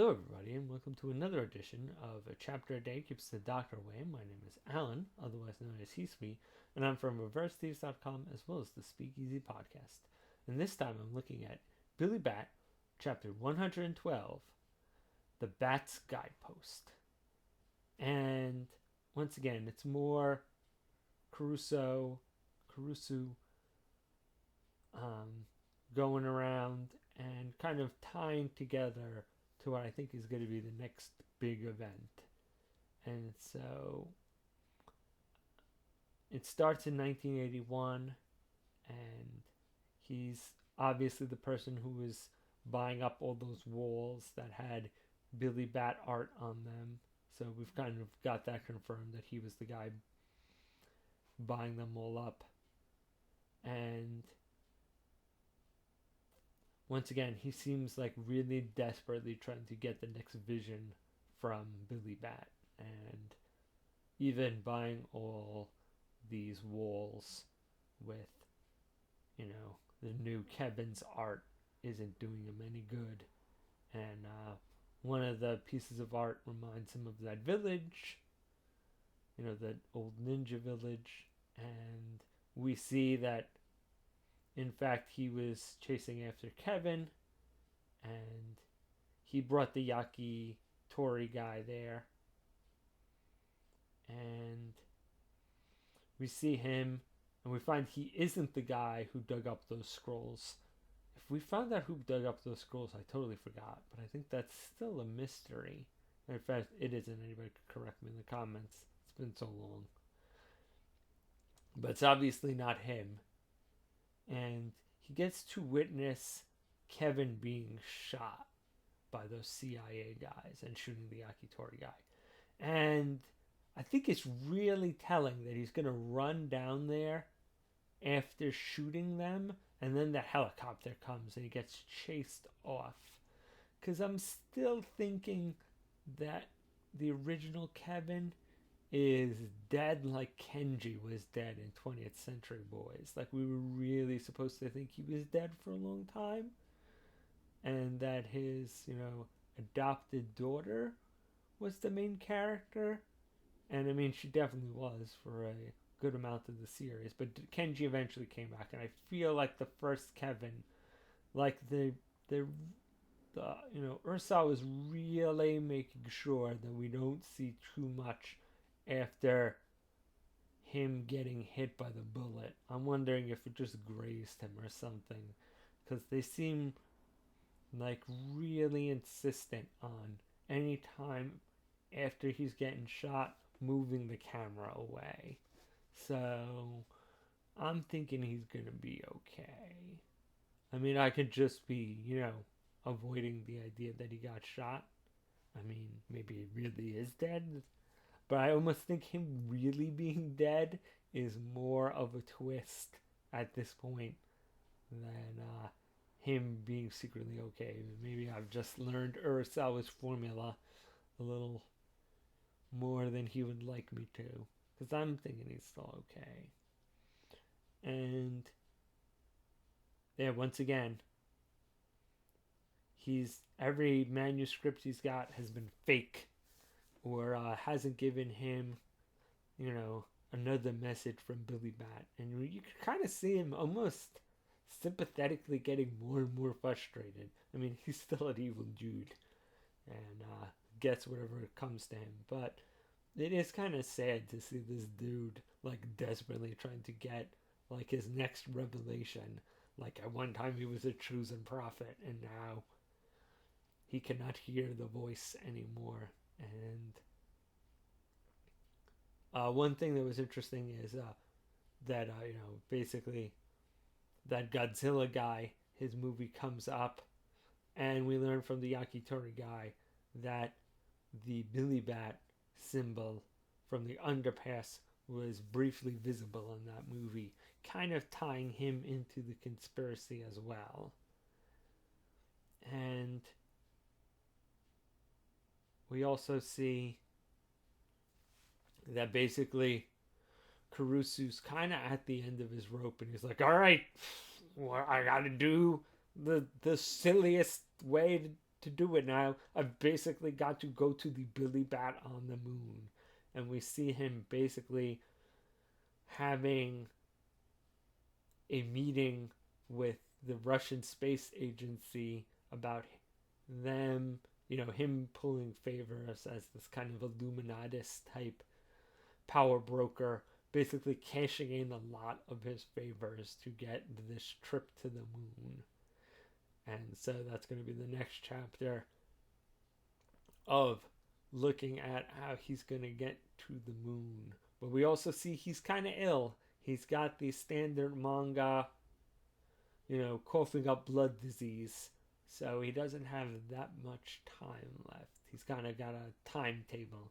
Hello, everybody, and welcome to another edition of A Chapter a Day Keeps the Doctor Away. My name is Alan, otherwise known as HeSweet, and I'm from ReverseThieves.com as well as the Speakeasy Podcast. And this time I'm looking at Billy Bat, Chapter 112, The Bat's Guidepost. And once again, it's more Caruso going around and kind of tying together to what I think is going to be the next big event. And so it starts in 1981, and he's obviously the person who is buying up all those walls that had Billy Bat art on them. So we've kind of got that confirmed that he was the guy buying them all up. And once again, he seems like really desperately trying to get the next vision from Billy Bat, and even buying all these walls with, the new Kevin's art isn't doing him any good. And one of the pieces of art reminds him of that village, that old ninja village, and we see that in fact, he was chasing after Kevin, and he brought the Yakitori guy there. And we see him, and we find he isn't the guy who dug up those scrolls. If we found out who dug up those scrolls, I totally forgot, but I think that's still a mystery. In fact, it isn't. Anybody could correct me in the comments. It's been so long. But it's obviously not him. And he gets to witness Kevin being shot by those CIA guys and shooting the Yakitori guy. And I think it's really telling that he's going to run down there after shooting them, and then the helicopter comes and he gets chased off. Because I'm still thinking that the original Kevin is dead like Kenji was dead in 20th Century Boys. Like, we were really supposed to think he was dead for a long time, and that his, adopted daughter was the main character. And I mean, she definitely was for a good amount of the series, but Kenji eventually came back, and I feel like the first Kevin, like Ursa was really making sure that we don't see too much after him getting hit by the bullet. I'm wondering if it just grazed him or something, because they seem like really insistent on any time after he's getting shot moving the camera away. So I'm thinking he's gonna be okay. I mean, I could just be, avoiding the idea that he got shot. I mean, maybe he really is dead. But I almost think him really being dead is more of a twist at this point than him being secretly okay. Maybe I've just learned Urasawa's formula a little more than he would like me to. Because I'm thinking he's still okay. And yeah, once again, every manuscript he's got has been fake, or hasn't given him, another message from Billy Bat. And you can kind of see him almost sympathetically getting more and more frustrated. I mean, he's still an evil dude, and gets whatever comes to him. But it is kind of sad to see this dude, like, desperately trying to get, like, his next revelation. Like, at one time he was a chosen prophet, and now he cannot hear the voice anymore. And one thing that was interesting is that basically that Godzilla guy, his movie comes up, and we learn from the Yakitori guy that the Billy Bat symbol from the underpass was briefly visible in that movie, kind of tying him into the conspiracy as well. And we also see that basically Caruso's kind of at the end of his rope, and he's like, all right, well, I gotta do the silliest way to do it now. I've basically got to go to the Billy Bat on the moon. And we see him basically having a meeting with the Russian Space Agency about them, him pulling favors as this kind of Illuminatus type power broker, basically cashing in a lot of his favors to get this trip to the moon. And so that's going to be the next chapter of looking at how he's going to get to the moon. But we also see he's kind of ill. He's got the standard manga, coughing up blood disease. So he doesn't have that much time left. He's kind of got a timetable.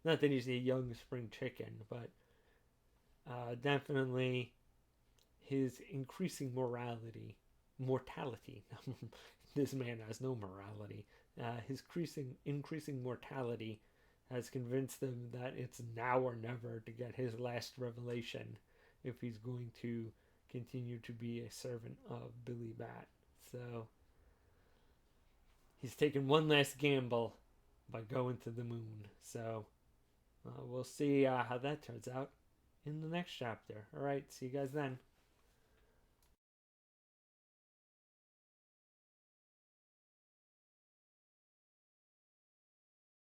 Not that he's a young spring chicken, but definitely his increasing mortality. This man has no morality. His increasing mortality has convinced him that it's now or never to get his last revelation if he's going to continue to be a servant of Billy Bat. So he's taken one last gamble by going to the moon. So we'll see how that turns out in the next chapter. All right, see you guys then.